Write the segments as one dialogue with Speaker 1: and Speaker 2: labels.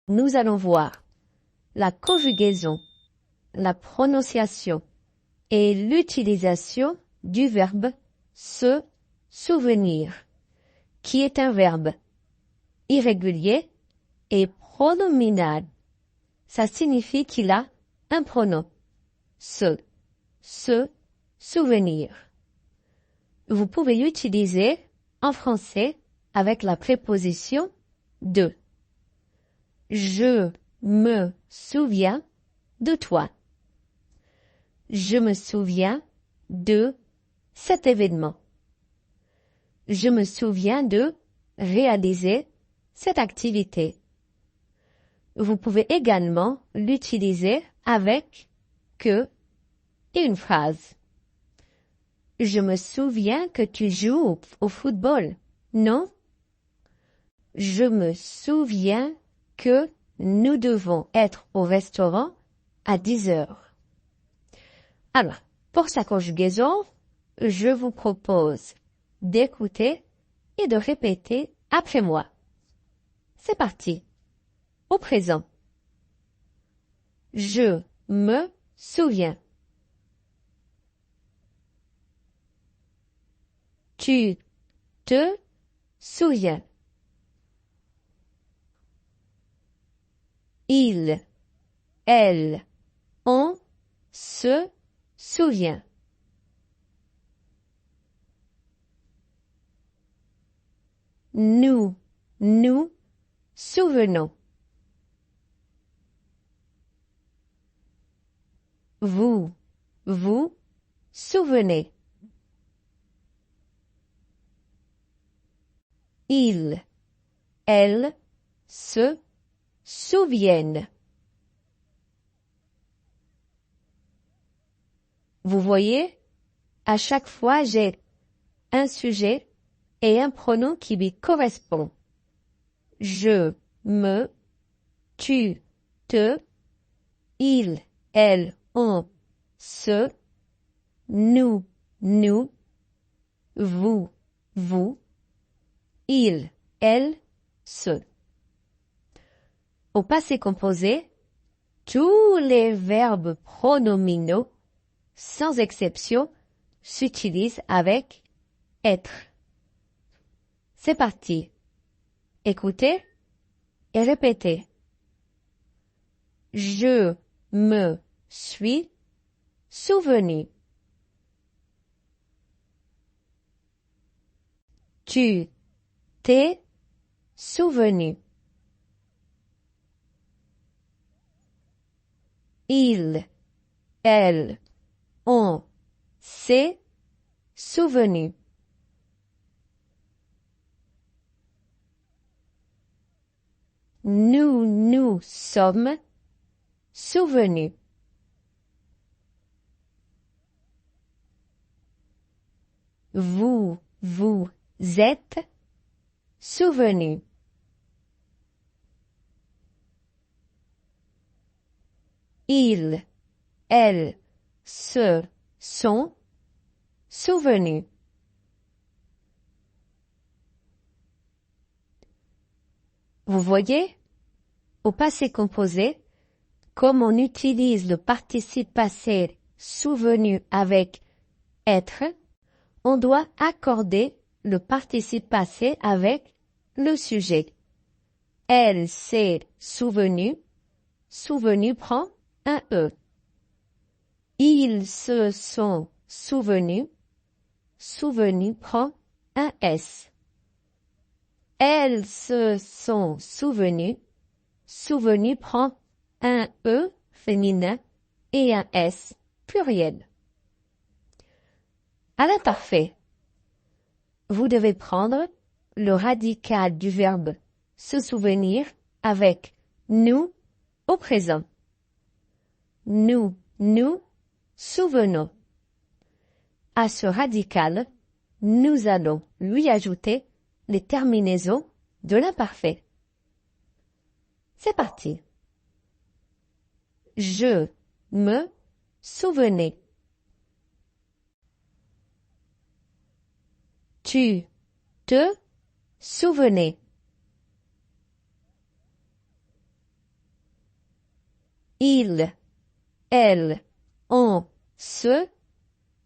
Speaker 1: Nous allons voir la conjugaison, la prononciation et l'utilisation du verbe se souvenir, qui est un verbe irrégulier et pronominal. Ça signifie qu'il a un pronom. Se souvenir. Vous pouvez l'utiliser en français avec la préposition de. Je me souviens de toi. Je me souviens de cet événement. Je me souviens de réaliser cette activité. Vous pouvez également l'utiliser avec que et une phrase. Je me souviens que tu joues au football, non? Je me souviens que nous devons être au restaurant à 10 heures. Alors, pour sa conjugaison, je vous propose d'écouter et de répéter après moi. C'est parti. Au présent. Je me souviens. Tu te souviens. Il, elle, on se souvient. Nous souvenons. Vous souvenez. Ils, elles se souviennent. Vous voyez, à chaque fois j'ai un sujet et un pronom qui lui correspond. Je, me, tu, te, il, elle, on, se, nous, vous, il, elle, se. Au passé composé, tous les verbes pronominaux, sans exception, s'utilisent avec être. C'est parti. Écoutez et répétez. Je me suis souvenu. Tu t'es souvenu. Il, elle, on s'est souvenu. Nous sommes souvenus. Vous êtes souvenus. Ils, elles se sont souvenus. Vous voyez, au passé composé, comme on utilise le participe passé souvenu avec être, on doit accorder le participe passé avec le sujet. Elle s'est souvenue. Souvenu prend un E. Ils se sont souvenus. Souvenu prend un S. Elles se sont souvenues. Souvenu prend un E féminin et un S pluriel. À l'imparfait, vous devez prendre le radical du verbe se souvenir avec nous au présent. Nous souvenons. À ce radical, nous allons lui ajouter les terminaisons de l'imparfait. C'est parti. Je me souvenais. Tu te souvenais. Ils, elles, on se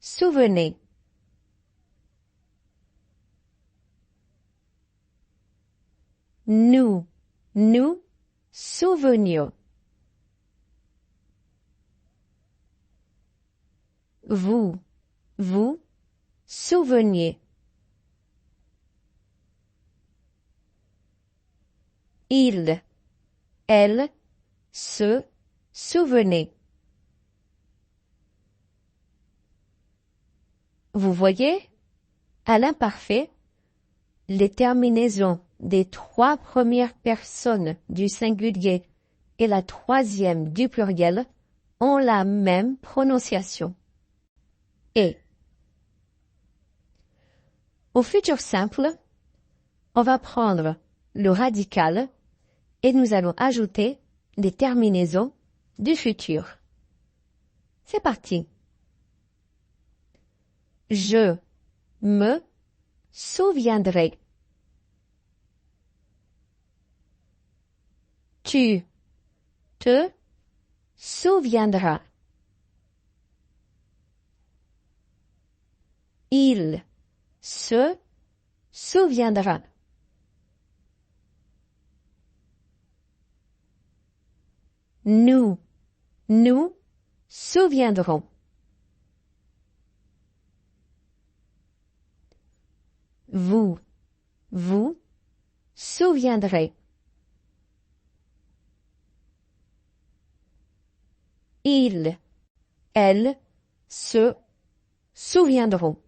Speaker 1: souvenait. Nous, nous souvenions. Vous, vous souveniez. Il, elle se souvenait. Vous voyez, à l'imparfait, les terminaisons des 3 premières personnes du singulier et la 3e du pluriel ont la même prononciation. Et. Au futur simple, on va prendre le radical et nous allons ajouter des terminaisons du futur. C'est parti. Je me souviendrai. Tu te souviendras. Il se souviendra. Nous souviendrons. Vous souviendrez. Ils, elles se souviendront.